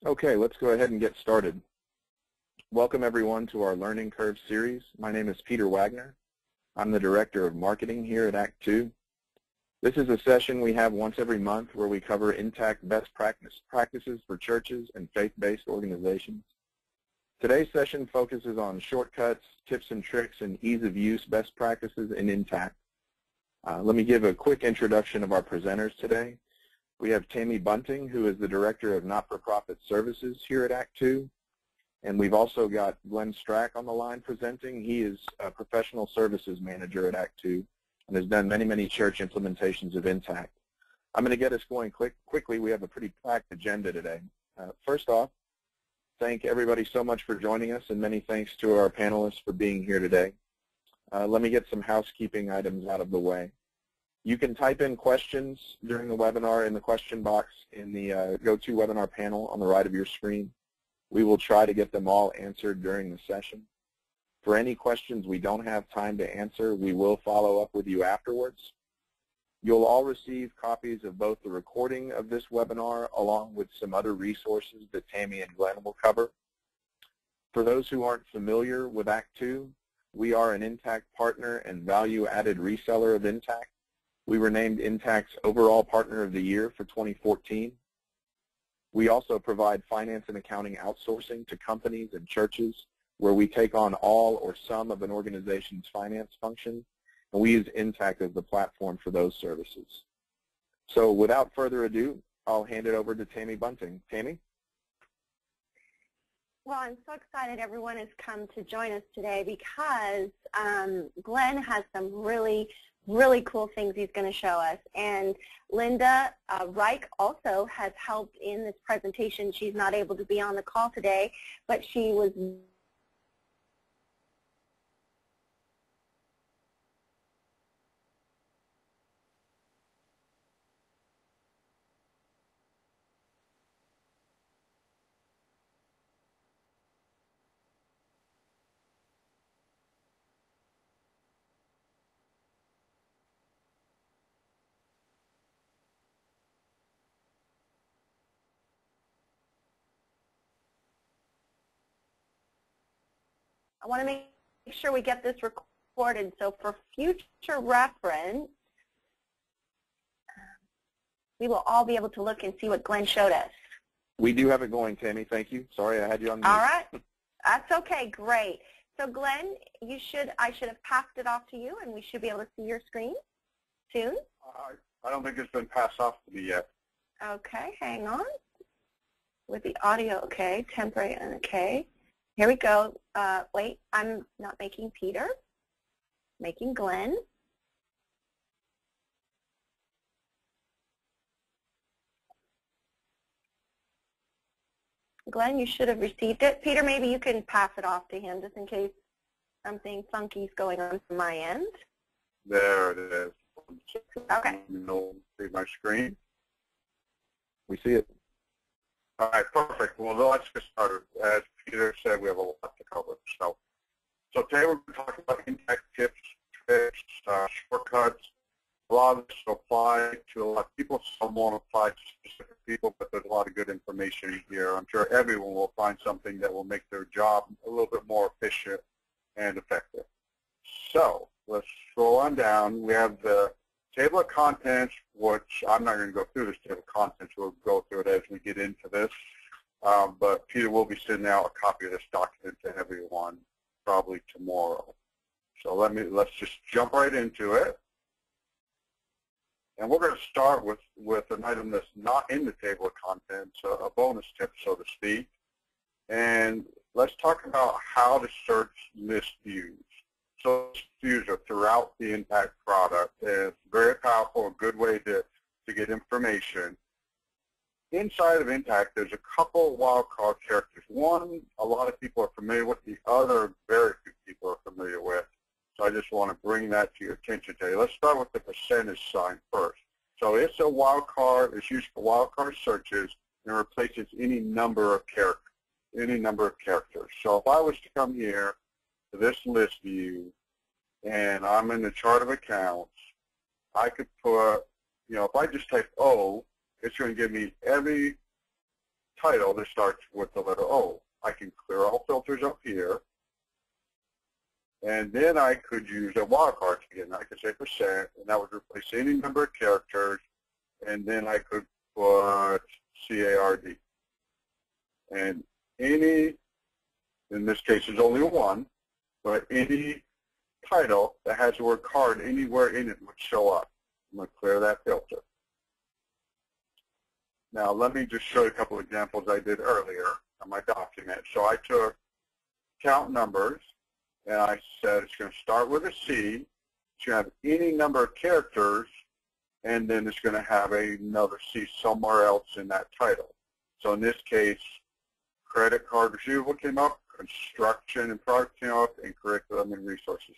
Okay, let's go ahead and get started. Welcome everyone to our Learning Curve series. My name is Peter Wagner. I'm the Director of Marketing here at Act 2. This is a session we have once every month where we cover Intacct best practices for churches and faith-based organizations. Today's session focuses on shortcuts, tips and tricks, and ease of use best practices in Intacct. Let me give a quick introduction of our presenters today. We have Tammy Bunting, who is the Director of Not-for-Profit Services here at Act 2. And we've also got Glenn Strack on the line presenting. He is a Professional Services Manager at Act 2 and has done many church implementations of Intacct. I'm going to get us going quickly. We have a pretty packed agenda today. First off, thank everybody so much for joining us, and many thanks to our panelists for being here today. Let me get some housekeeping items out of the way. You can type in questions during the webinar in the question box in the GoToWebinar panel on the right of your screen. We will try to get them all answered during the session. For any questions we don't have time to answer, we will follow up with you afterwards. You'll all receive copies of both the recording of this webinar along with some other resources that Tammy and Glenn will cover. For those who aren't familiar with Act 2, we are an Intacct partner and value-added reseller of Intacct. We were named Intacct's Overall Partner of the Year for 2014. We also provide finance and accounting outsourcing to companies and churches where we take on all or some of an organization's finance function, and we use Intacct as the platform for those services. So without further ado, I'll hand it over to Tammy Bunting. Tammy? Well, I'm so excited everyone has come to join us today because Glenn has some really cool things he's going to show us. And Linda Reich also has helped in this presentation. She's not able to be on the call today, but she was I want to make sure we get this recorded, so for future reference, we will all be able to look and see what Glenn showed us. We do have it going, Tammy. Thank you. Sorry, I had you on mute. All right. That's okay. Great. So Glenn, I should have passed it off to you, and we should be able to see your screen soon. I don't think it's been passed off to me yet. Okay. Hang on. With the audio, okay. Temporary and okay. Here we go. Wait, I'm not making Peter. Making Glenn. Glenn, you should have received it. Peter, maybe you can pass it off to him just in case something funky is going on from my end. There it is. Okay. You'll see my screen. We see it. All right, perfect. Well, let's get started. As Peter said, we have a lot to cover. So today we're going to talk about Intacct tips, tricks, shortcuts. A lot of this will apply to a lot of people. Some won't apply to specific people, but there's a lot of good information here. I'm sure everyone will find something that will make their job a little bit more efficient and effective. So let's scroll on down. We have the table of contents, which I'm not going to go through this table of contents. We'll go through it as we get into this. But Peter will be sending out a copy of this document to everyone probably tomorrow. So let's just jump right into it. And we're going to start with an item that's not in the table of contents, a bonus tip, so to speak. And let's talk about how to search list views. So list views are throughout the Intacct product, and it's very powerful, a good way to get information. Inside of Intacct, there's a couple wildcard characters. One, a lot of people are familiar with. The other, very few people are familiar with. So I just want to bring that to your attention today. Let's start with the percentage sign first. So it's a wildcard. It's used for wildcard searches and replaces any number of characters. So if I was to come here to this list view, and I'm in the chart of accounts, I could put, if I just type O, it's going to give me every title that starts with the letter O. I can clear all filters up here. And then I could use a wildcard again. I could say %, and that would replace any number of characters. And then I could put CARD. And any, in this case is only one, but any title that has the word card anywhere in it would show up. I'm going to clear that filter. Now let me just show you a couple of examples I did earlier on my document. So I took count numbers, and I said it's going to start with a C. It's going to have any number of characters, and then it's going to have another C somewhere else in that title. So in this case, credit card receivable came up, construction and product came up, and curriculum and resources.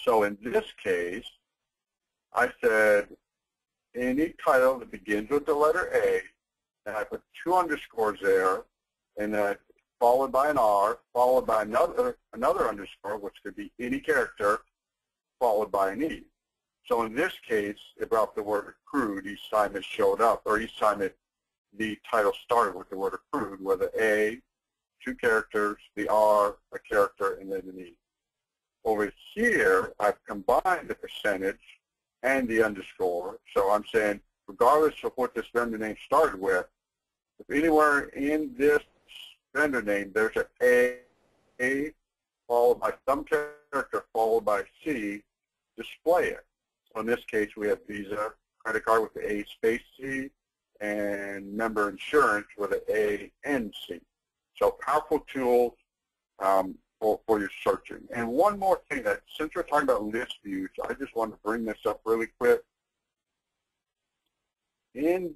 So in this case, I said any title that begins with the letter A, and I put 2 underscores there, and then followed by an R, followed by another underscore, which could be any character, followed by an E. So in this case, it brought the word accrued each time it showed up, or each time the title started with the word accrued, where the A, 2 characters, the R, a character, and then an E. Over here, I've combined the percentage and the underscore. So I'm saying, regardless of what this vendor name started with, if anywhere in this vendor name there's an A followed by some character followed by C, display it. So in this case, we have Visa credit card with the A space C, and member insurance with an A and C. So powerful tools for your searching. And one more thing, that since we're talking about list views, I just want to bring this up really quick. In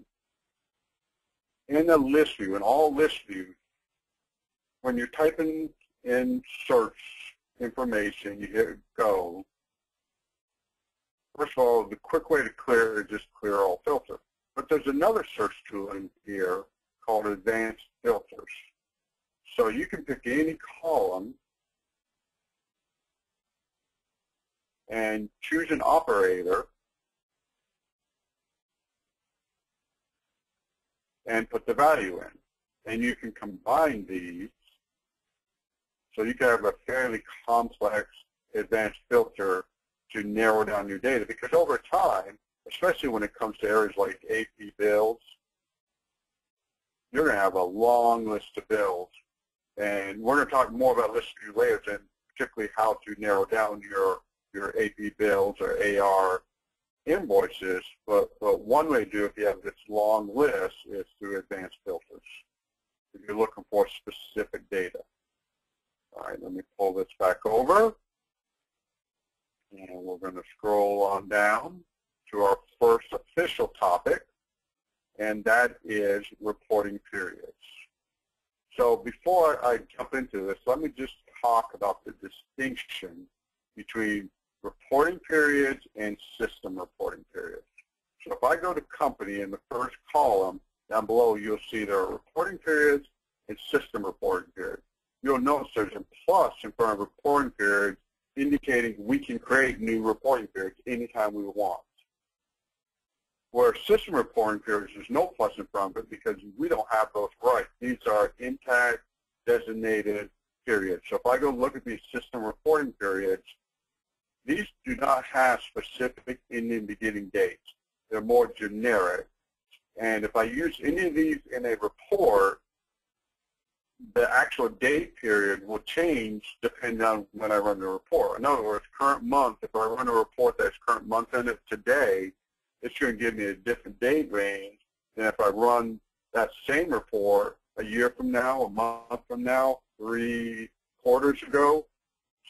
a list view, in all list views, when you're typing in search information, you hit go. First of all, the quick way to clear is just clear all filter. But there's another search tool in here called advanced filters. So you can pick any column and choose an operator and put the value in. And you can combine these, so you can have a fairly complex advanced filter to narrow down your data. Because over time, especially when it comes to areas like AP bills, you're going to have a long list of bills. And we're going to talk more about list view layers and particularly how to narrow down your AP bills or AR invoices, but one way to do it if you have this long list is through advanced filters. If you're looking for specific data. All right, let me pull this back over. And we're going to scroll on down to our first official topic, and that is reporting periods. So before I jump into this, let me just talk about the distinction between reporting periods and system reporting periods. So if I go to company, in the first column down below, you'll see there are reporting periods and system reporting periods. You'll notice there's a plus in front of reporting periods indicating we can create new reporting periods anytime we want. Where system reporting periods, there's no plus in front of it because we don't have those rights. These are Intacct designated periods. So if I go look at these system reporting periods, these do not have specific ending and beginning dates. They're more generic. And if I use any of these in a report, the actual date period will change depending on when I run the report. In other words, current month, if I run a report that's current month in it today, it's going to give me a different date range than if I run that same report a year from now, a month from now, 3 quarters ago.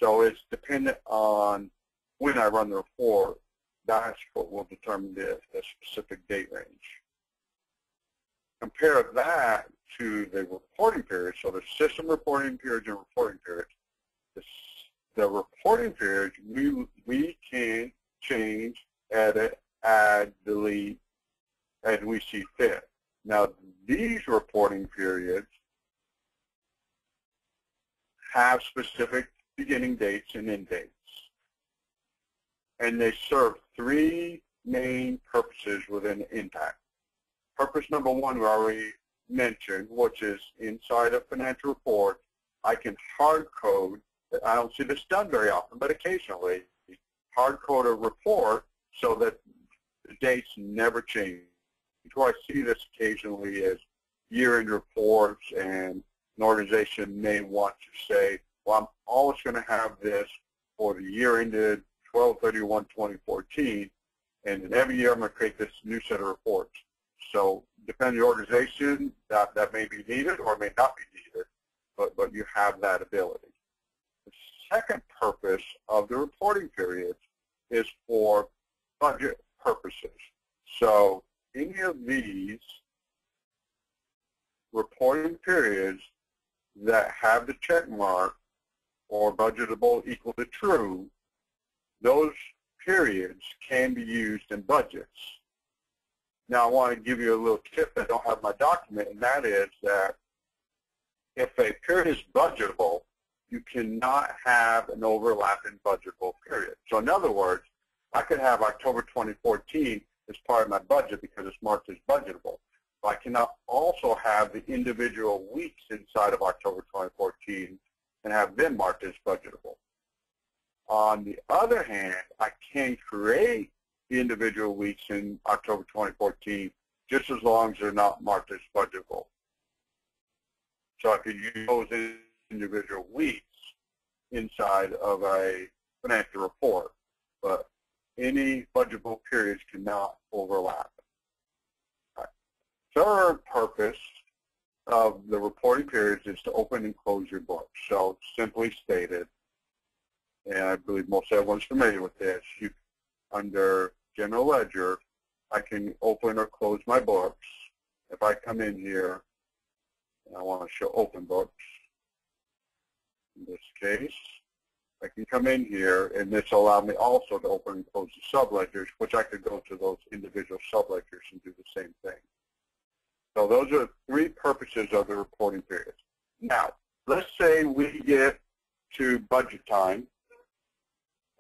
So it's dependent on when I run the report. That's what will determine the specific date range. compare that to the reporting period, so the system reporting periods and reporting periods. The reporting periods, we can change, edit, add, delete, as we see fit. Now, these reporting periods have specific beginning dates and end dates. And they serve three main purposes within Intacct. Purpose number one we already mentioned, which is inside of financial report, I can hard code. I don't see this done very often, but occasionally, hard code a report so that the dates never change. Where I see this occasionally is year-end reports, and an organization may want to say, well, I'm always going to have this for the year ended 12/31/2014, and then every year I'm going to create this new set of reports. So depending on the organization, that may be needed or may not be needed, but you have that ability. The second purpose of the reporting periods is for budget purposes. So any of these reporting periods that have the check mark or budgetable equal to true, those periods can be used in budgets. Now I want to give you a little tip. I don't have my document, and that is that if a period is budgetable, you cannot have an overlapping budgetable period. So in other words, I could have October 2014 as part of my budget because it's marked as budgetable. But I cannot also have the individual weeks inside of October 2014 and have them marked as budgetable. On the other hand, I can create the individual weeks in October 2014 just as long as they're not marked as budgetable. So I could use those individual weeks inside of a financial report, but any budgetable periods cannot overlap. Third purpose of the reporting periods is to open and close your books. So simply stated, and I believe most everyone's familiar with this, under General Ledger, I can open or close my books. If I come in here and I want to show open books, in this case, I can come in here, and this will allow me also to open and close the subledgers, which I could go to those individual subledgers and do the same thing. So those are three purposes of the reporting periods. Now, let's say we get to budget time,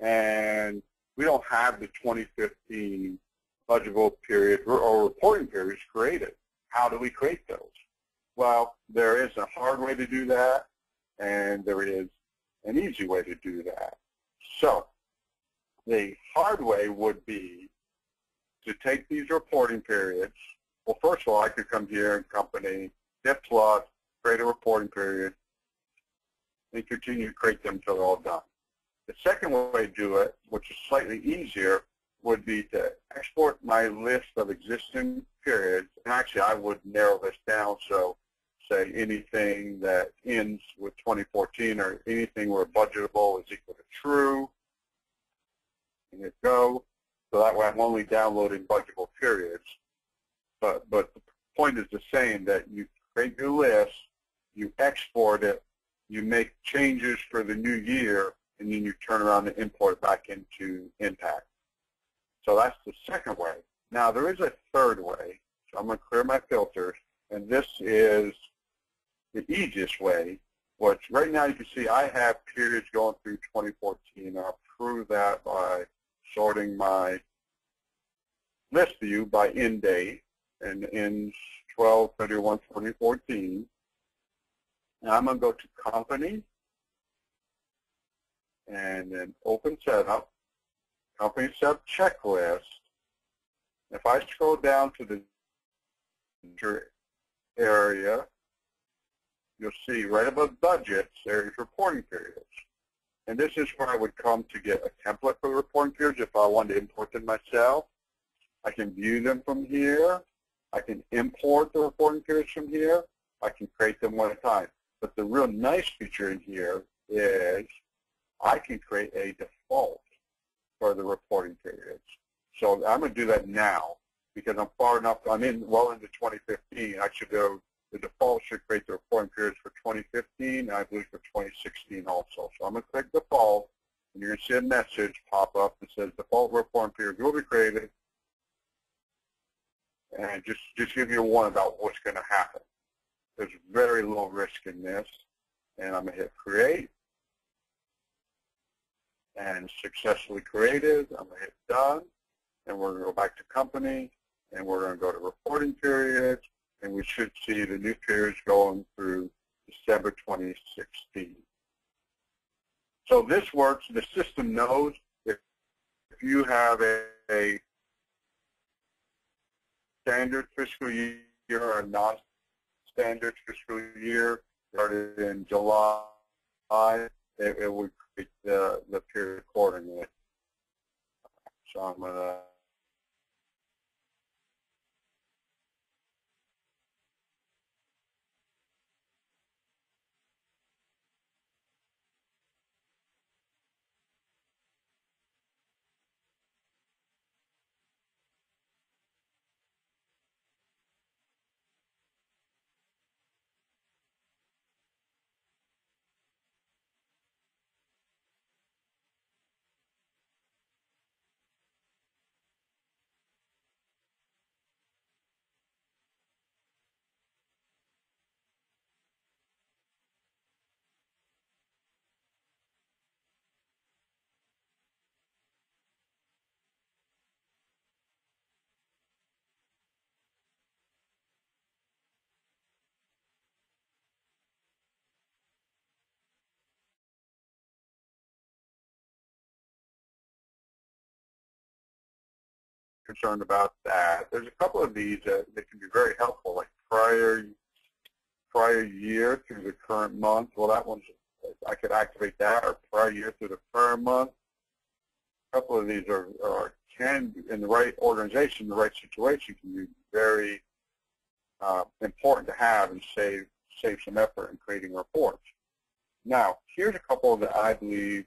and we don't have the 2015 budgetable period or reporting periods created. How do we create those? Well, there is a hard way to do that, and there is an easy way to do that. So the hard way would be to take these reporting periods. Well, first of all, I could come here and company, Diff Plus, create a reporting period, and continue to create them until they're all done. The second way to do it, which is slightly easier, would be to export my list of existing periods. And actually, I would narrow this down, so say anything that ends with 2014 or anything where budgetable is equal to true. And hit go. So that way I'm only downloading budgetable periods. But the point is the same, that you create your list, you export it, you make changes for the new year, and then you turn around and import it back into Intacct. So that's the second way. Now there is a third way. So I'm going to clear my filters, and this is the easiest way, which right now you can see I have periods going through 2014. I'll prove that by sorting my list view by end date, and ends 12/31/2014. Now I'm going to go to Company, and then Open Setup, Company Setup Checklist. If I scroll down to the area, you'll see right above Budgets, there is Reporting Periods. And this is where I would come to get a template for the reporting periods if I wanted to import them myself. I can view them from here. I can import the reporting periods from here. I can create them one at a time. But the real nice feature in here is I can create a default for the reporting periods. So I'm going to do that now. because I'm far enough, well into 2015. I should go, the default should create the reporting periods for 2015, and I believe for 2016 also. So I'm going to click default, and you're going to see a message pop up that says default reporting periods will be created, and just give you a warning about what's going to happen. There's very low risk in this, and I'm going to hit create, and successfully created. I'm going to hit done, and we're going to go back to company, and we're going to go to reporting periods, and we should see the new periods going through December 2016. So this works. The system knows if you have a standard fiscal year or a non-standard fiscal year started in July, it would create the period accordingly. So I'm going to concerned about that. There's a couple of these that can be very helpful, like prior year through the current month. Well, that one's, I could activate that, or prior year through the current month. A couple of these can, in the right organization, the right situation, can be very important to have and save some effort in creating reports. Now, here's a couple that I believe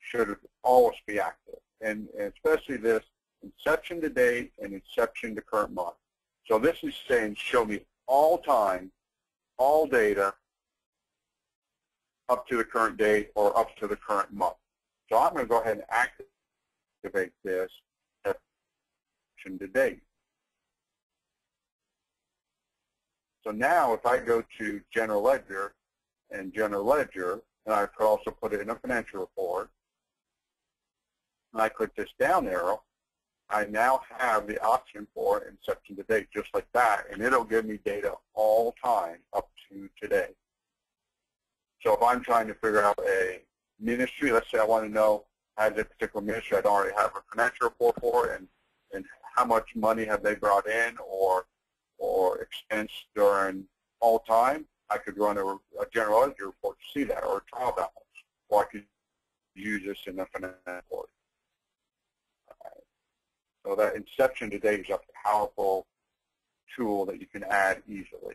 should always be active, and especially this inception to date and inception to current month. So this is saying show me all time, all data up to the current date or up to the current month. So I'm going to go ahead and activate this inception to date. So now if I go to General Ledger, and I could also put it in a financial report, and I click this down arrow, I now have the option for inception to date, just like that, and it'll give me data all time up to today. So if I'm trying to figure out a ministry, let's say I want to know, has a particular ministry I don't already have a financial report for, and how much money have they brought in or expense during all time, I could run a general ledger report to see that, or a trial balance, or I could use this in a financial report. So that inception to date is a powerful tool that you can add easily.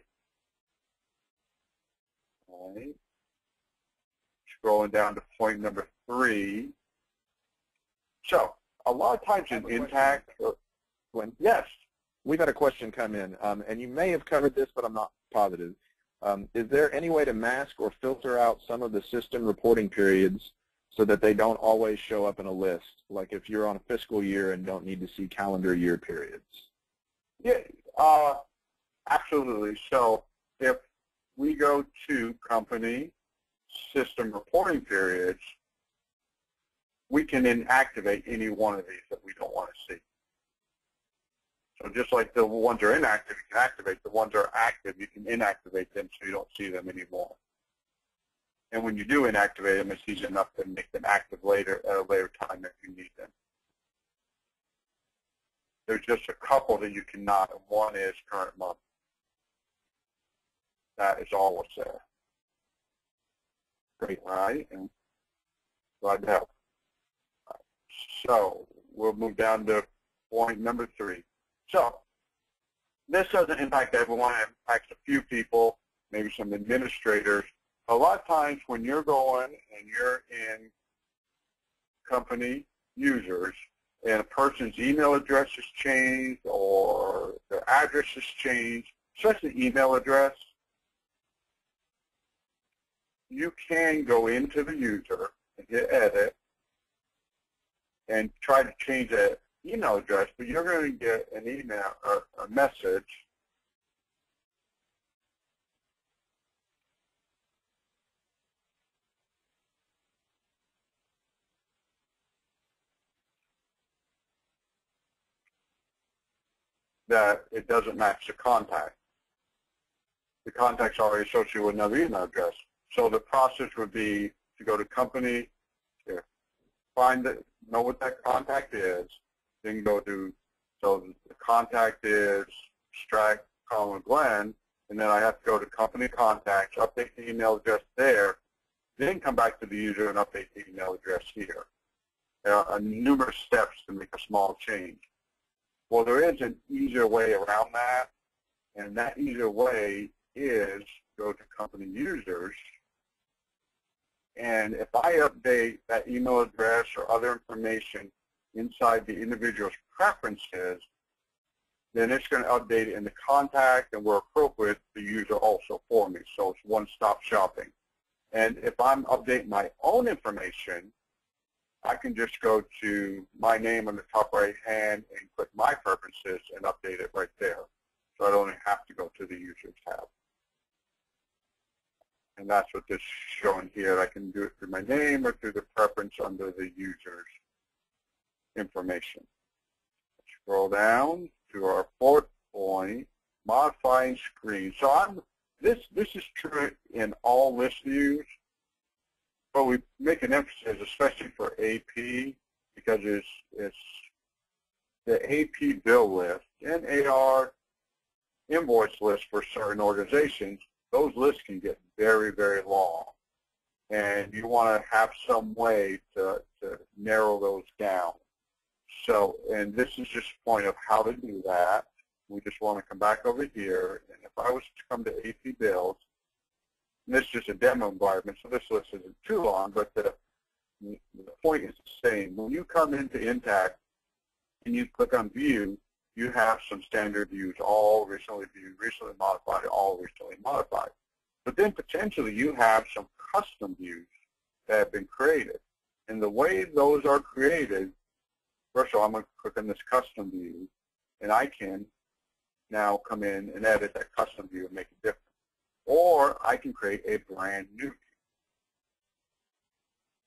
All right. Scrolling down to point number 3. So a lot of times in Intacct, yes. We've had a question come in, and you may have covered this, but I'm not positive. Is there any way to mask or filter out some of the system reporting periods so that they don't always show up in a list, like if you're on a fiscal year and don't need to see calendar year periods? Yeah, absolutely. So if we go to company system reporting periods, we can inactivate any one of these that we don't want to see. So just like the ones that are inactive, you can activate. The ones that are active, you can inactivate them so you don't see them anymore. And when you do inactivate them, it's easy enough to make them active later at a later time if you need them. There's just a couple that you cannot, and one is current month. That is always there. Great. All right, and glad to help. Right. So we'll move down to point number 3. So this doesn't impact everyone. It impacts a few people, maybe some administrators. A lot of times when you're going and you're in company users, and a person's email address has changed or their address has changed, especially email address, you can go into the user and hit edit and try to change that email address, but you're going to get an email or a message that it doesn't match the contact. The contact's already associated with another email address. So the process would be to go to company, find it, know what that contact is, then go to, so the contact is Strack, Colin, Glenn, and then I have to go to company contacts, update the email address there, then come back to the user and update the email address here. There are numerous steps to make a small change. Well, there is an easier way around that, and that easier way is go to company users, and if I update that email address or other information inside the individual's preferences, then it's going to update it in the contact and where appropriate, the user also for me. So it's one-stop shopping. And if I'm updating my own information, I can just go to my name on the top right hand and click my preferences and update it right there. So I don't have to go to the user tab. And that's what this is showing here. I can do it through my name or through the preference under the user's information. Scroll down to our fourth point, modifying screen. So this is true in all list views, but we make an emphasis, especially for AP, because it's the AP bill list and AR invoice list for certain organizations. Those lists can get very, very long, and you want to have some way to narrow those down. So, and this is just a point of how to do that. We just want to come back over here, and if I was to come to AP bills, and this is just a demo environment, so this list isn't too long, but the point is the same. When you come into Intacct and you click on View, you have some standard views, all recently viewed, recently modified, all recently modified. But then potentially you have some custom views that have been created. And the way those are created, first of all, I'm going to click on this custom view, and I can now come in and edit that custom view and make it different. Or I can create a brand new view.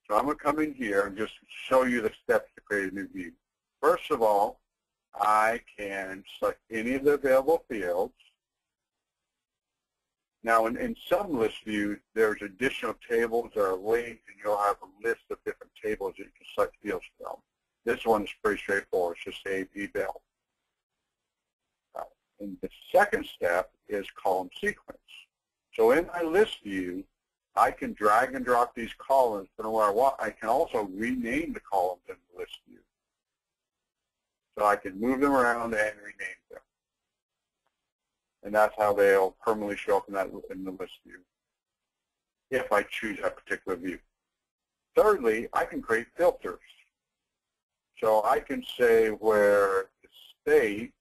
So I'm going to come in here and just show you the steps to create a new view. First of all, I can select any of the available fields. Now, in some list views, there's additional tables that are linked, and you'll have a list of different tables that you can select fields from. This one is pretty straightforward. It's just AP bill. And the second step is column sequence. So in my list view, I can drag and drop these columns from where I want. I can also rename the columns in the list view. So I can move them around and rename them. And that's how they'll permanently show up in the list view, if I choose that particular view. Thirdly, I can create filters. So I can say where the state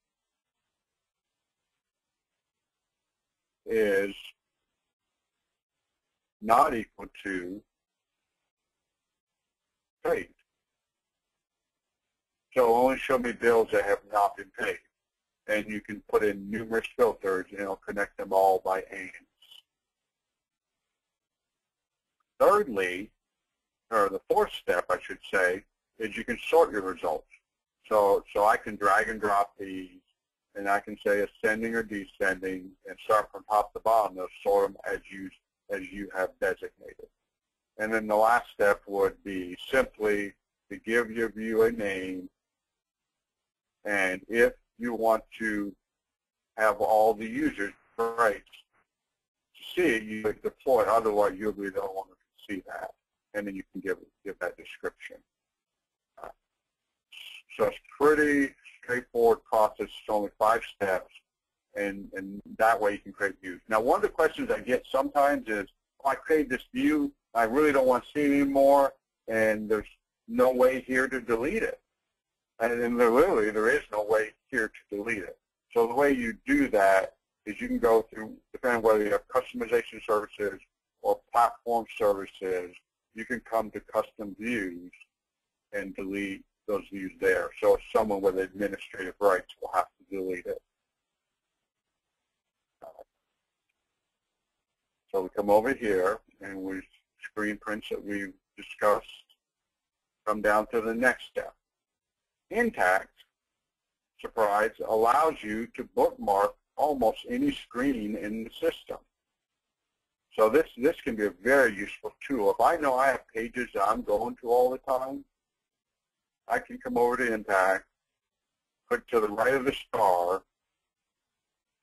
is not equal to paid. So only show me bills that have not been paid. And you can put in numerous filters, and it'll connect them all by ANS. Thirdly, or the fourth step, I should say, is you can sort your results. So I can drag and drop these, and I can say ascending or descending, and start from top to bottom. They'll sort them as you have designated. And then the last step would be simply to give your view a name, and if you want to have all the users rights to see it, you would deploy it. Otherwise, you'll be the only one who can see that, and then you can give that description. So it's pretty straightforward process. It's only 5 steps, and that way you can create views. Now, one of the questions I get sometimes is, oh, I created this view, I really don't want to see it anymore, and there's no way here to delete it. And then literally there is no way here to delete it. So the way you do that is you can go through, depending on whether you have customization services or platform services, you can come to custom views and delete those views there. So someone with administrative rights will have to delete it. So we come over here and we screen prints that we've discussed, come down to the next step. Intacct, surprise, allows you to bookmark almost any screen in the system. So this can be a very useful tool. If I know I have pages that I'm going to all the time, I can come over to Intacct, click to the right of the star,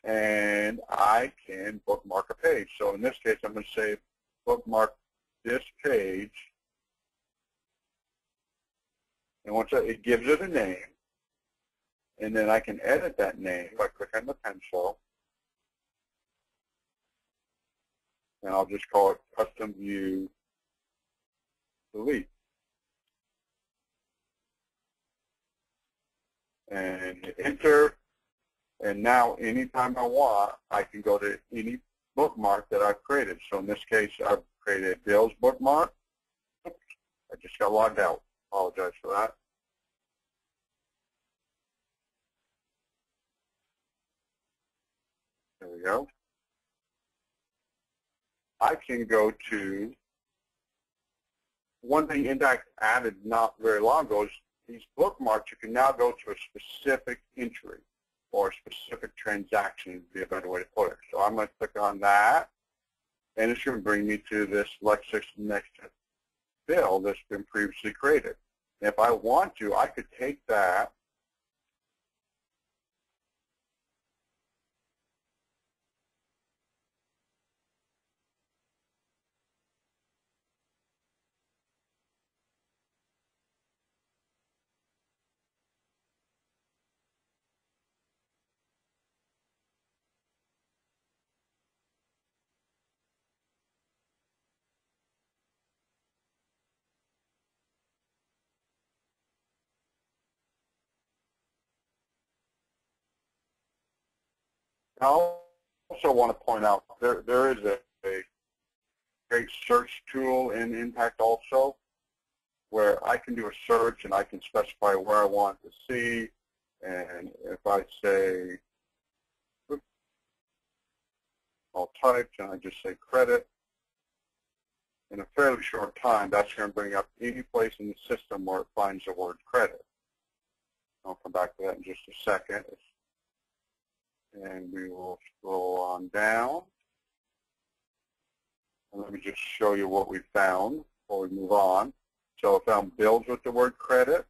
and I can bookmark a page. So in this case, I'm going to say bookmark this page. And once it gives it a name, and then I can edit that name by clicking the pencil. And I'll just call it Custom View Delete. And hit enter. And now anytime I want, I can go to any bookmark that I've created. So in this case, I've created a Bill's bookmark. Oops, I just got logged out. Apologize for that. There we go. I can go to, one thing Intacct added not very long ago is these bookmarks, you can now go to a specific entry or a specific transaction would be a better way to put it. So I'm going to click on that, and it's going to bring me to this Lexis next bill that's been previously created. And if I want to, I could take that I also want to point out there is a great search tool in Intacct also, where I can do a search and I can specify where I want to see. And if I say, oops, all types, and I just say credit, in a fairly short time, that's going to bring up any place in the system where it finds the word credit. I'll come back to that in just a second. And we will scroll on down. And let me just show you what we found before we move on. So I found bills with the word credit.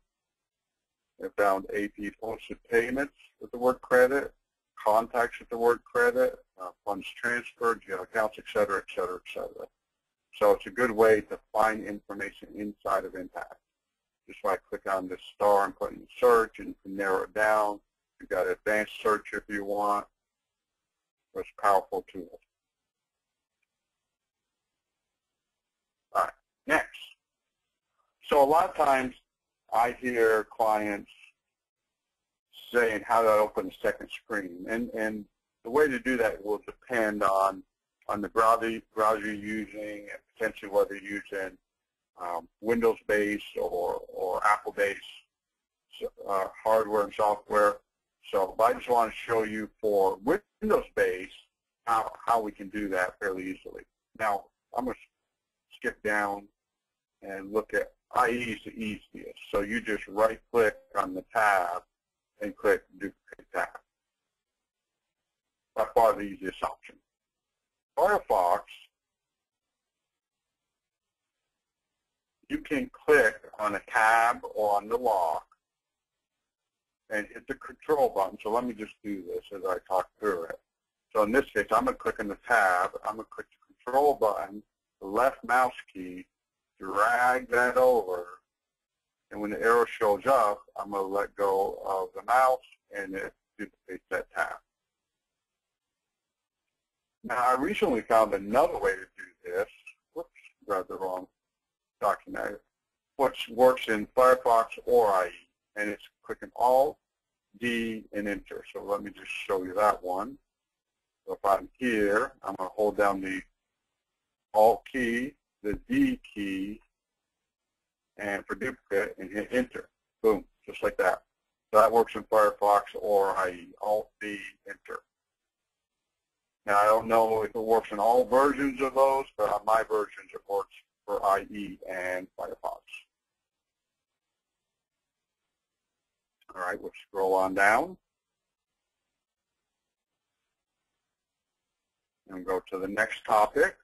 I found AP posted payments with the word credit, contacts with the word credit, funds transferred, accounts, et cetera, et cetera, et cetera. So it's a good way to find information inside of Intacct. Just by click on this star and put in search, and you can narrow it down. You've got advanced search if you want. It's a powerful tool. All right, next. So a lot of times I hear clients saying, how do I open a second screen? And the way to do that will depend on the browser you're using and potentially whether you're using Windows-based or Apple-based hardware and software. So I just want to show you for Windows-based how we can do that fairly easily. Now, I'm going to skip down and look at IE is the easiest. So you just right-click on the tab and click Duplicate Tab. By far the easiest option. Firefox, you can click on a tab or on the lock and hit the control button. So let me just do this as I talk through it. So in this case, I'm going to click on the tab. I'm going to click the control button, the left mouse key, drag that over, and when the arrow shows up, I'm going to let go of the mouse and it duplicates that tab. Now, I recently found another way to do this. Whoops, grabbed the wrong document. Which works in Firefox or IE, and it's clicking Alt, D, and Enter. So let me just show you that one. So if I'm here, I'm going to hold down the Alt key, the D key, and for duplicate, and hit Enter. Boom, just like that. So that works in Firefox or IE, Alt, D, Enter. Now, I don't know if it works in all versions of those, but on my versions it works for IE and Firefox. All right, we'll scroll on down and go to the next topic.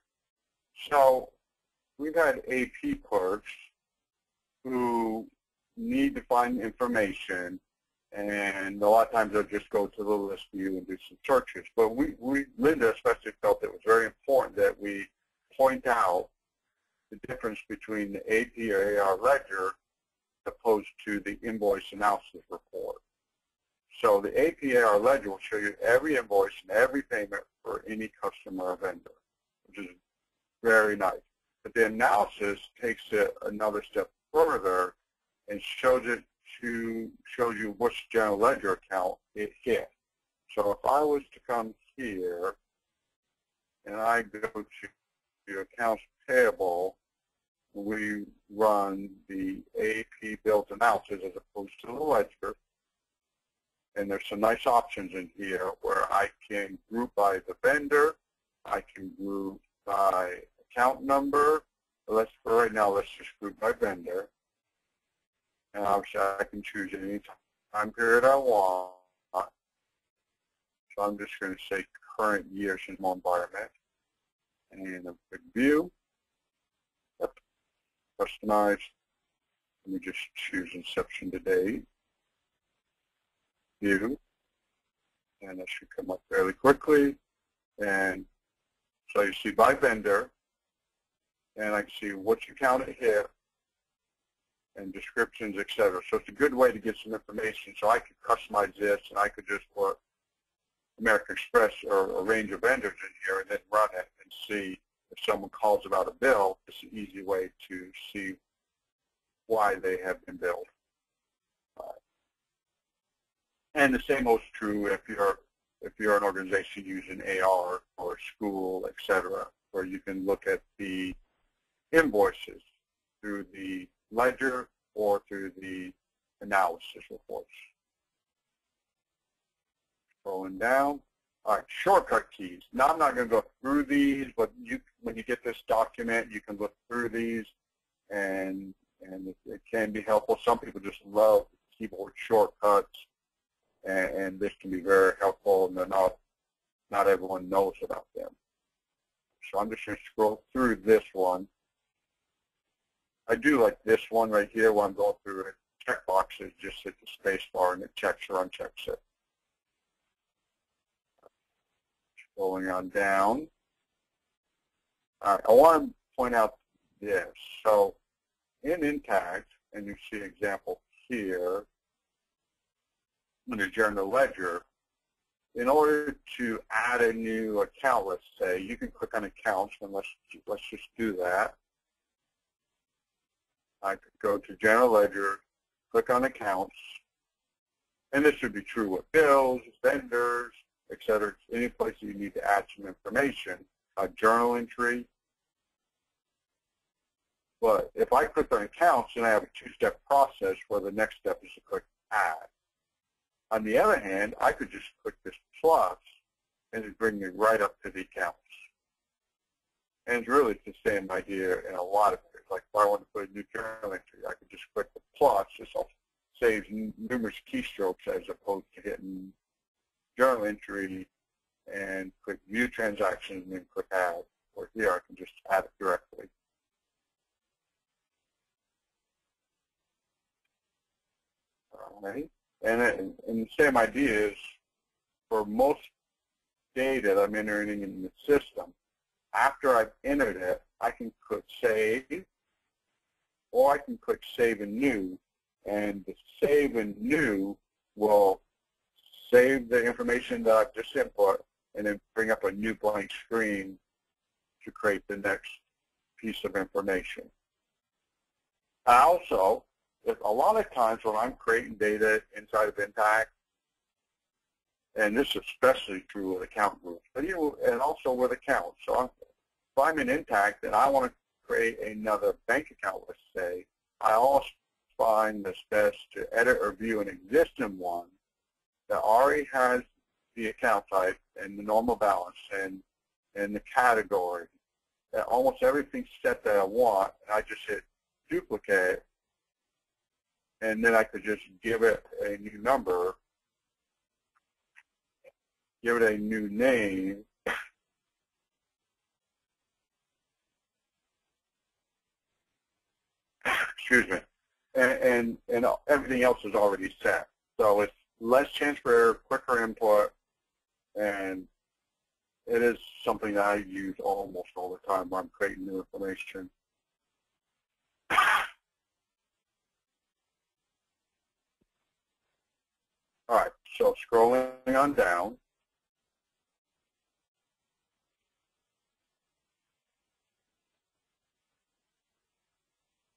So we've had AP clerks who need to find information, and a lot of times they'll just go to the list view and do some searches. But Linda especially felt it was very important that we point out the difference between the AP or AR ledger opposed to the invoice analysis report. So the AP AR ledger will show you every invoice and every payment for any customer or vendor, which is very nice. But the analysis takes it another step further and shows you which general ledger account it hit. So if I was to come here and I go to accounts payable, we run the AP bills analysis as opposed to the ledger. And there's some nice options in here where I can group by the vendor, I can group by account number. For right now, let's just group by vendor. And obviously I can choose any time period I want. So I'm just going to say current year since my environment. And a quick view. Yep. Customize. Let me just choose inception to date. View. And that should come up fairly quickly. And so you see by vendor. And I can see which account it hit, and descriptions, etc. So it's a good way to get some information. So I could customize this, and I could just put American Express or a range of vendors in here and then run it and see if someone calls about a bill. It's an easy way to see why they have been billed. And the same holds true if you're an organization using AR or school, etc., where you can look at the invoices through the ledger or through the analysis reports. Scrolling down. All right, shortcut keys. Now I'm not going to go through these, but when you get this document, you can look through these, and it can be helpful. Some people just love keyboard shortcuts, and this can be very helpful, and not everyone knows about them. So I'm just going to scroll through this one. I do like this one right here where I'm going through it. Checkboxes, just hit the space bar and it checks or unchecks it. Scrolling on down. All right, I want to point out this. So in Intacct, and you see an example here, in the general ledger, in order to add a new account, let's say, you can click on accounts, and let's just do that. I could go to general ledger, click on accounts, and this should be true with bills, vendors, etc. Any place you need to add some information, a journal entry. But if I click on accounts, then I have a two-step process where the next step is to click add. On the other hand, I could just click this plus and it bring me right up to the accounts. And it's really the same idea in a lot of areas. Like if I want to put a new journal entry, I could just click the plus. This saves numerous keystrokes as opposed to hitting journal entry and click view transactions and then click add. Or here I can just add it directly. All right. And the same idea is for most data that I'm entering in the system, after I've entered it, I can click Save, or I can click Save and New, and the Save and New will save the information that I've just input and then bring up a new blank screen to create the next piece of information. Also, if a lot of times when I'm creating data inside of Intacct, and this is especially true with account groups, but and also with accounts. So if I'm in Intacct and I want to create another bank account, let's say, I always find this best to edit or view an existing one that already has the account type and the normal balance and the category. And almost everything's set that I want. I just hit duplicate, and then I could just give it a new number, give it a new name, excuse me, and everything else is already set. So it's less chance for error, quicker input, and it is something that I use almost all the time when I'm creating new information. All right, so scrolling on down.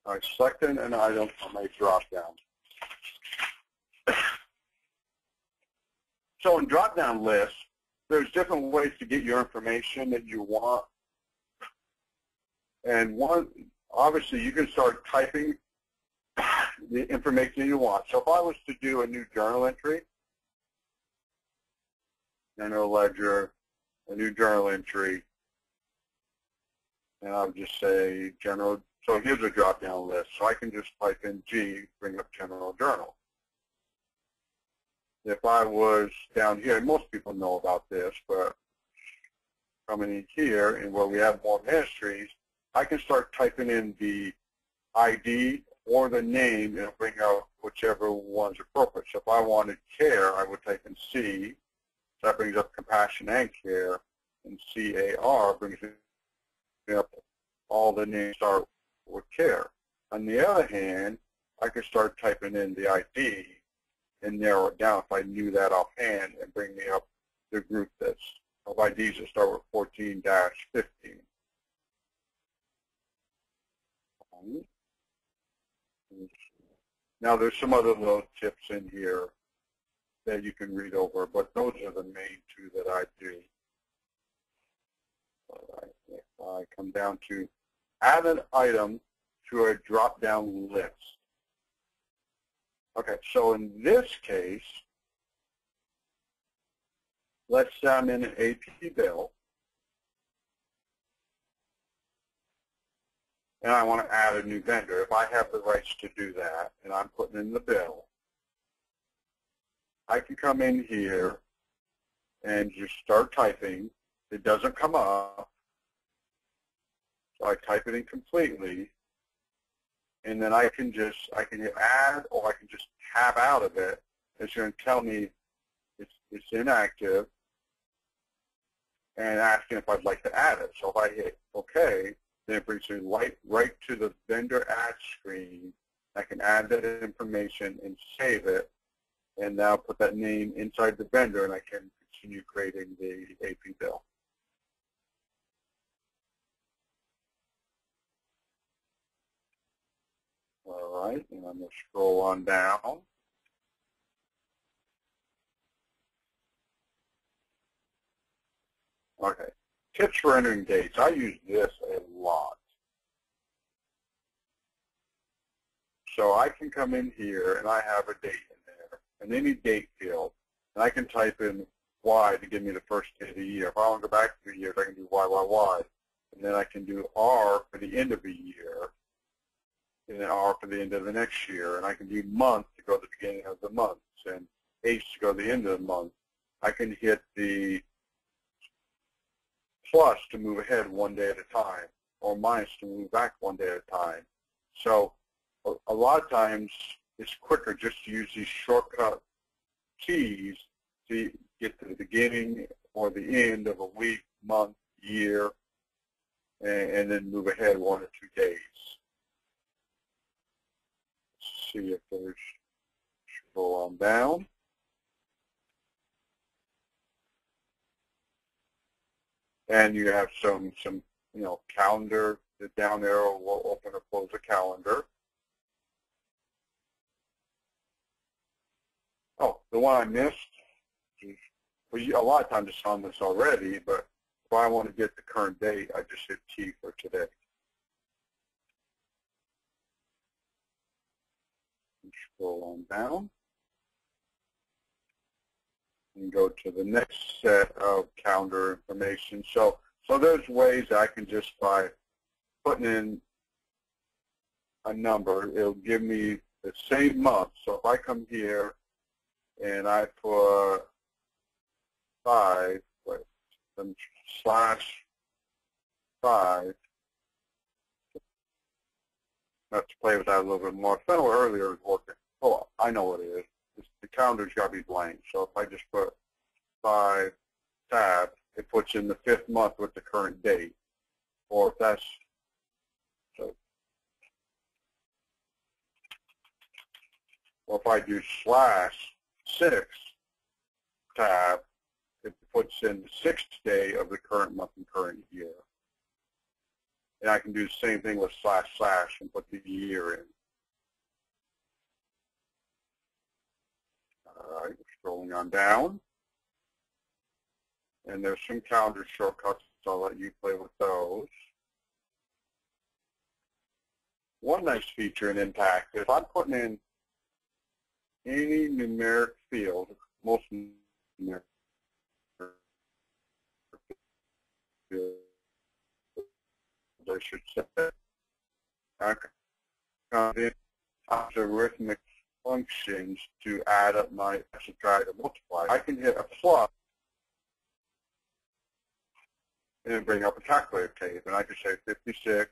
All right, selecting an item on my drop-down. So in drop-down lists, there's different ways to get your information that you want. And one, obviously, you can start typing the information you want. So if I was to do a new journal entry, general ledger, a new journal entry, and I would just say general. So here's a drop-down list. So I can just type in G, bring up general journal. If I was down here, and most people know about this, but coming in here and where we have more ministries, I can start typing in the ID or the name and it'll bring out whichever one's appropriate. So if I wanted care, I would type in C. So that brings up compassion and care, and CAR brings up all the names start with care. On the other hand, I could start typing in the ID and narrow it down if I knew that offhand and bring me up the group that's of IDs that start with 14-15. Now there's some other little tips in here that you can read over, but those are the main two that I do. All right, if I come down to add an item to a drop-down list. Okay, so in this case, let's say I'm in an AP bill, and I want to add a new vendor. If I have the rights to do that, and I'm putting in the bill, I can come in here and just start typing. It doesn't come up, so I type it in completely. And then I can hit add, or I can just tab out of it. It's going to tell me it's inactive and asking if I'd like to add it. So if I hit OK, then it brings me right to the vendor add screen. I can add that information and save it, and now put that name inside the vendor, and I can continue creating the AP bill. All right, and I'm going to scroll on down. Okay, tips for entering dates. I use this a lot. So I can come in here and I have a date in there, and any date field, and I can type in Y to give me the first day of the year. If I want to go back 3 years, I can do YYY, and then I can do R for the end of the year, and then R for the end of the next year, and I can do month to go to the beginning of the month, and H to go to the end of the month. I can hit the plus to move ahead one day at a time, or minus to move back one day at a time. So a lot of times it's quicker just to use these shortcut keys to get to the beginning or the end of a week, month, year, and then move ahead 1 or 2 days. See if there's, scroll on down. And you have some calendar. The down arrow will open or close a calendar. Oh, the one I missed, well, a lot of times it's on this already, but if I want to get the current date, I just hit T for today. And scroll on down and go to the next set of calendar information. So there's ways I can just, by putting in a number, it'll give me the same month. So if I come here and I put 5, then /5, let's play with that a little bit more. I found earlier was working. Oh, I know what it is. The calendar's got to be blank. So if I just put 5 tab, it puts in the 5th month with the current date. Or if that's, so, or if I do /6 tab, it puts in the 6th day of the current month and current year. And I can do the same thing with // and put the year in. All right, scrolling on down. And there's some calendar shortcuts, so I'll let you play with those. One nice feature in Intacct, if I'm putting in any numeric field, most numeric fields, I should say, I can use algorithmic functions to add up my subtract and multiply. I can hit a plus and bring up a calculator tape, and I can say 56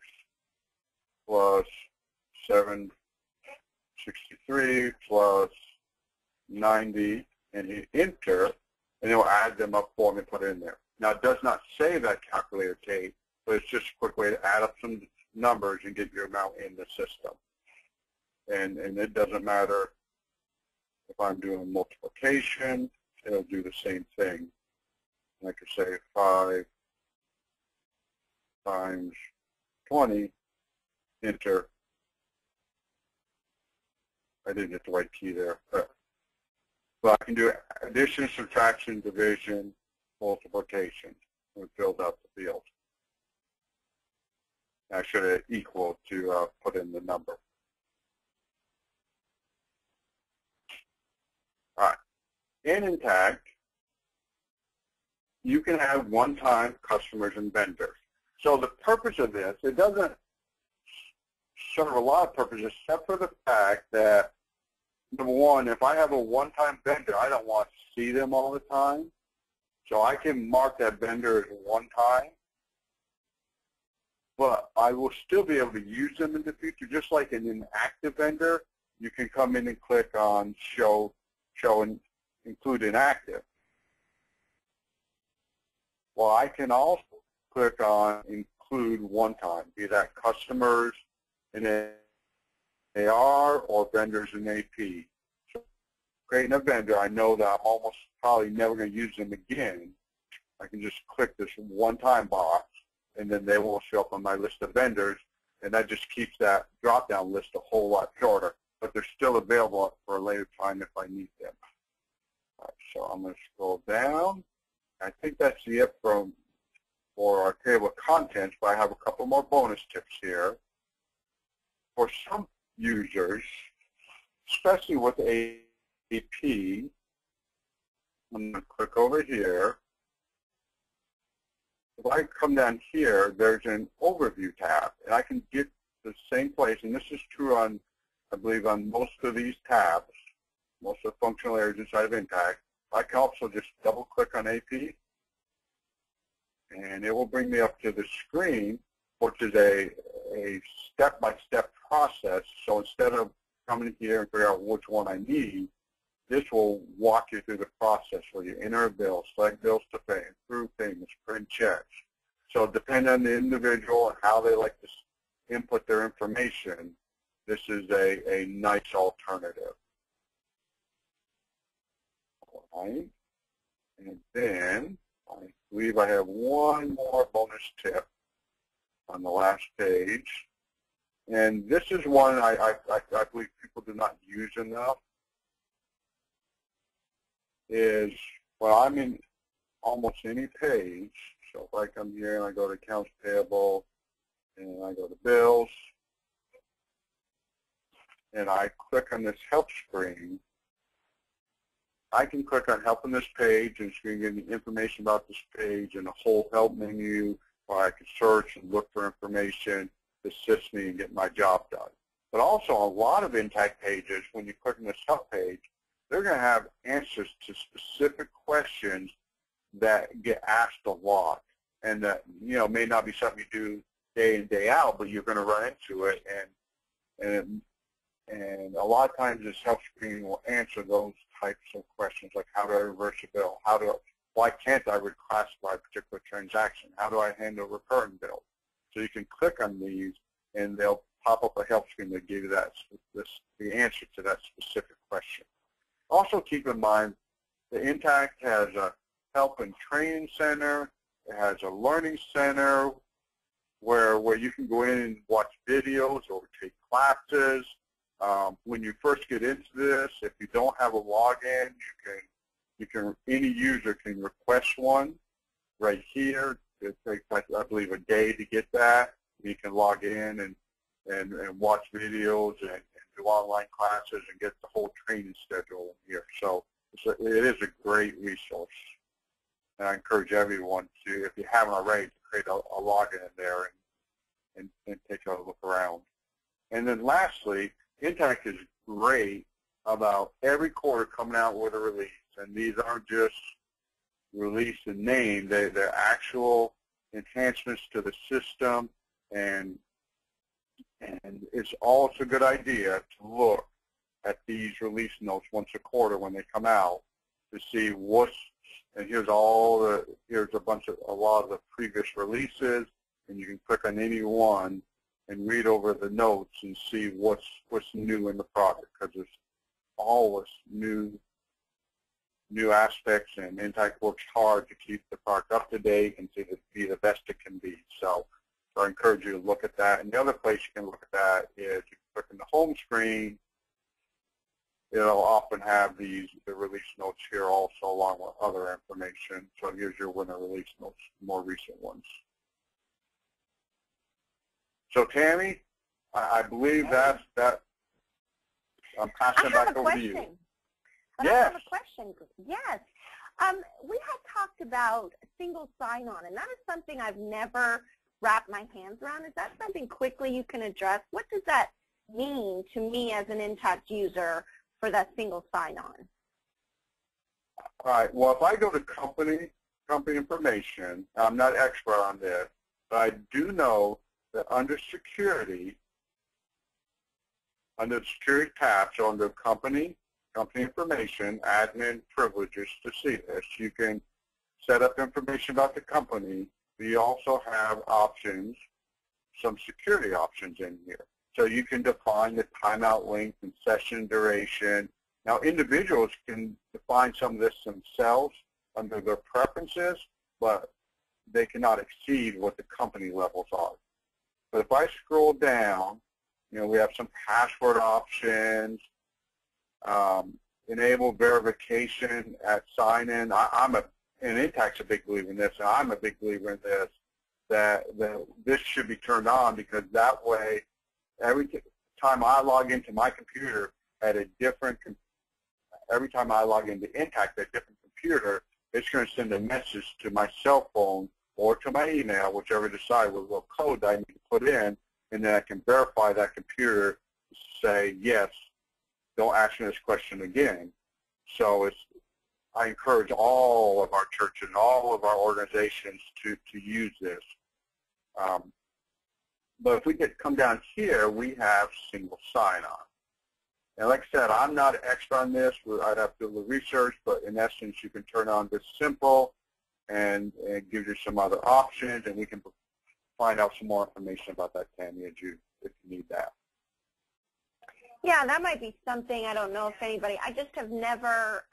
plus 763 plus 90, and hit enter, and it will add them up for me and put it in there. Now, it does not save that calculator tape, but it's just a quick way to add up some numbers and get your amount in the system. And it doesn't matter if I'm doing multiplication, it'll do the same thing. And I could say 5 times 20, enter. I didn't hit the right key there. But I can do addition, subtraction, division, multiplication, and filled out the field. I should have equal to put in the number. All right. In Intacct, you can have one-time customers and vendors. So the purpose of this, it doesn't serve a lot of purposes except for the fact that, number one, if I have a one-time vendor, I don't want to see them all the time. So I can mark that vendor as one time, but I will still be able to use them in the future. Just like an inactive vendor, you can come in and click on show and include inactive. Well, I can also click on include one time, be that customers in AR or vendors in AP. So creating a vendor, I know that I'm almost probably never going to use them again. I can just click this one-time box, and then they will show up on my list of vendors, and that just keeps that drop-down list a whole lot shorter. But they're still available for a later time if I need them. All right, so I'm going to scroll down. I think that's it for our table of contents, but I have a couple more bonus tips here. For some users, especially with AP, I'm going to click over here. If I come down here, there's an overview tab, and I can get the same place, and this is true on, I believe, on most of these tabs, most of the functional areas inside of Intacct. I can also just double-click on AP, and it will bring me up to the screen, which is a step-by-step process. So instead of coming here and figure out which one I need, this will walk you through the process where you enter a bill, select bills to pay, approve payments, print checks. So depending on the individual and how they like to input their information, this is a nice alternative. All right. And then I believe I have one more bonus tip on the last page. And this is one I believe people do not use enough. is, well, I'm in almost any page. So if I come here and I go to accounts payable and I go to bills and I click on this help screen, I can click on help on this page and it's going to give me information about this page and a whole help menu where I can search and look for information to assist me and get my job done. But also a lot of Intacct pages, when you click on this help page, they're going to have answers to specific questions that get asked a lot and that, you know, may not be something you do day in, day out, but you're going to run into it. And a lot of times this help screen will answer those types of questions, like how do I reverse a bill? Why can't I reclassify a particular transaction? How do I handle recurring bills? So you can click on these and they'll pop up a help screen that give you the answer to that specific question. Also keep in mind the Intacct has a help and training center. It has a learning center where you can go in and watch videos or take classes. When you first get into this, if you don't have a login, any user can request one right here. It takes, I believe, a day to get that. You can log in and watch videos and do online classes and get the whole training schedule here. So it is a great resource. And I encourage everyone to, if you haven't already, to create a login in there and take a look around. And then lastly, Intacct is great about every quarter coming out with a release. And these aren't just release in name. They're actual enhancements to the system. And it's always a good idea to look at these release notes once a quarter when they come out to see and here's a lot of the previous releases, and you can click on any one and read over the notes and see what's new in the product, because there's always new aspects, and Intacct works hard to keep the product up to date and to be the best it can be. So I encourage you to look at that. And the other place you can look at that is you can click on the home screen. It'll often have the release notes here also, along with other information. So here's your winter release notes, more recent ones. So Tammy, I believe that I'm passing it back over to you. But yes. I have a question. Yes. We had talked about single sign-on, and that is something I've never wrapped my hands around. Is that something quickly you can address? What does that mean to me as an Intacct user for that single sign-on? All right. Well, if I go to company information, I'm not expert on this, but I do know that under security tab, so under company information, admin privileges to see this, you can set up information about the company. We also have options, some security options in here. So you can define the timeout length and session duration. Now individuals can define some of this themselves under their preferences, but they cannot exceed what the company levels are. But if I scroll down, you know, we have some password options, enable verification at sign-in. And Intacct's a big believer in this, and I'm a big believer in this, that this should be turned on, because that way, every time I log into my computer every time I log into Intacct at a different computer, it's going to send a message to my cell phone or to my email, whichever decide what code I need to put in, and then I can verify that computer to say, yes, don't ask me this question again. So I encourage all of our churches and all of our organizations to use this. But if we come down here, we have single sign-on. And like I said, I'm not an expert on this. I'd have to do the research, but in essence, you can turn on this simple and it gives you some other options, and we can find out some more information about that, Tammy, if you need that. Yeah, that might be something. I don't know if anybody, I just have never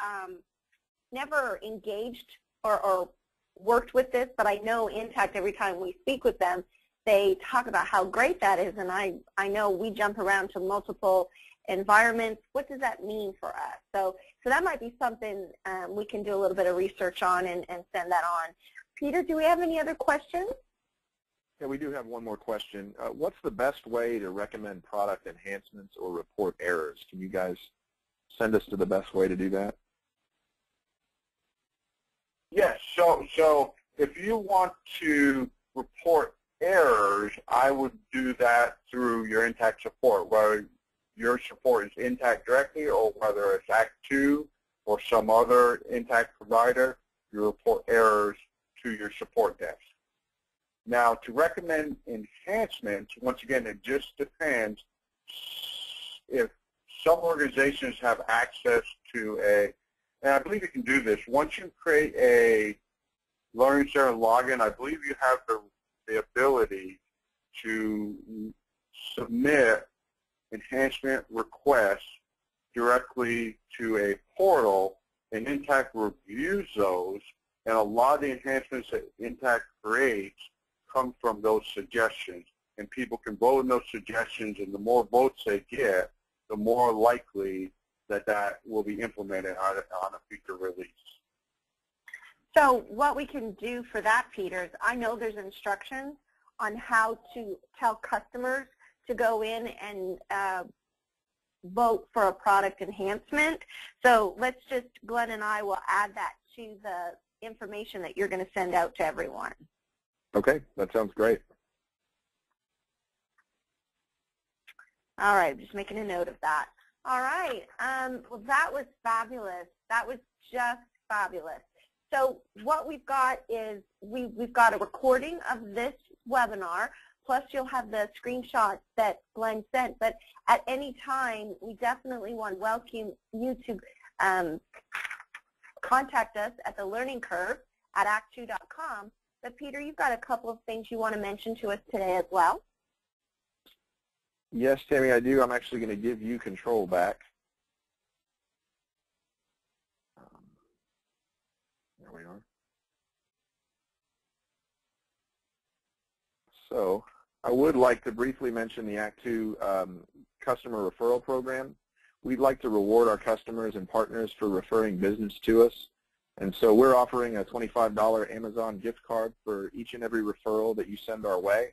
engaged or worked with this, but I know Intacct, every time we speak with them, they talk about how great that is, and I know we jump around to multiple environments. What does that mean for us? So that might be something we can do a little bit of research on and send that on. Peter, do we have any other questions? Yeah, we do have one more question. What's the best way to recommend product enhancements or report errors? Can you guys send us to the best way to do that? Yes, so if you want to report errors, I would do that through your Intacct support, whether your support is Intacct directly or whether it's Act 2 or some other Intacct provider, you report errors to your support desk. Now, to recommend enhancements, once again, it just depends. If some organizations have access to and I believe you can do this, once you create a Learning Center login, I believe you have the ability to submit enhancement requests directly to a portal, and Intacct reviews those, and a lot of the enhancements that Intacct creates come from those suggestions, and people can vote on those suggestions, and the more votes they get, the more likely that will be implemented on a future release. So what we can do for that, Peter, is I know there's instructions on how to tell customers to go in and vote for a product enhancement. So let's just, Glenn and I will add that to the information that you're going to send out to everyone. Okay, that sounds great. All right, just making a note of that. All right, well, that was fabulous. That was just fabulous. So what we've got is we've got a recording of this webinar, plus you'll have the screenshots that Glenn sent. But at any time, we definitely want to welcome you to contact us at the Learning Curve at act2.com. But Peter, you've got a couple of things you want to mention to us today as well. Yes, Tammy, I do. I'm actually going to give you control back. There we are. So I would like to briefly mention the Act 2 customer referral program. We'd like to reward our customers and partners for referring business to us. And so we're offering a $25 Amazon gift card for each and every referral that you send our way.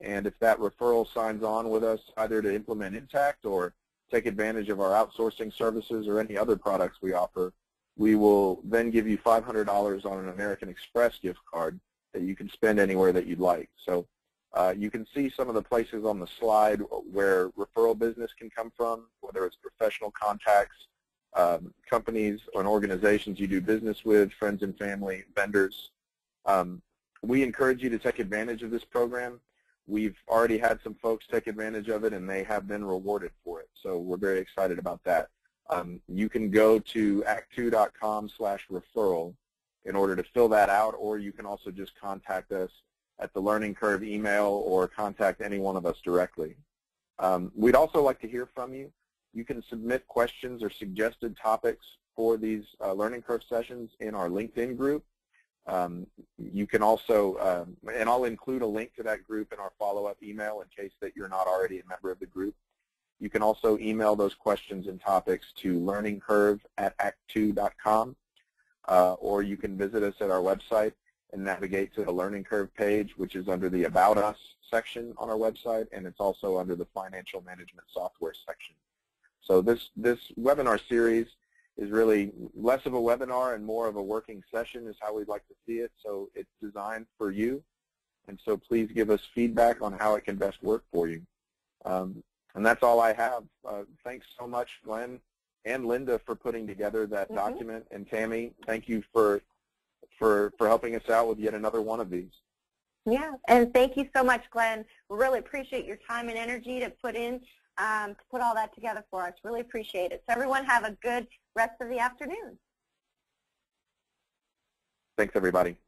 And if that referral signs on with us either to implement Intacct or take advantage of our outsourcing services or any other products we offer, we will then give you $500 on an American Express gift card that you can spend anywhere that you'd like. So you can see some of the places on the slide where referral business can come from, whether it's professional contacts, companies and organizations you do business with, friends and family, vendors. We encourage you to take advantage of this program. We've already had some folks take advantage of it, and they have been rewarded for it. So we're very excited about that. You can go to act2.com/referral in order to fill that out, or you can also just contact us at the Learning Curve email or contact any one of us directly. We'd also like to hear from you. You can submit questions or suggested topics for these Learning Curve sessions in our LinkedIn group. You can also, and I'll include a link to that group in our follow-up email in case that you're not already a member of the group. You can also email those questions and topics to learningcurve@act2.com, or you can visit us at our website and navigate to the Learning Curve page, which is under the About Us section on our website, and it's also under the Financial Management Software section. So this webinar series is really less of a webinar and more of a working session is how we'd like to see it. So it's designed for you, and so please give us feedback on how it can best work for you. And that's all I have. Thanks so much, Glenn and Linda, for putting together that document. And Tammy, thank you for helping us out with yet another one of these. Yeah, and thank you so much, Glenn. We really appreciate your time and energy to put in to put all that together for us. Really appreciate it. So everyone have a good rest of the afternoon. Thanks, everybody.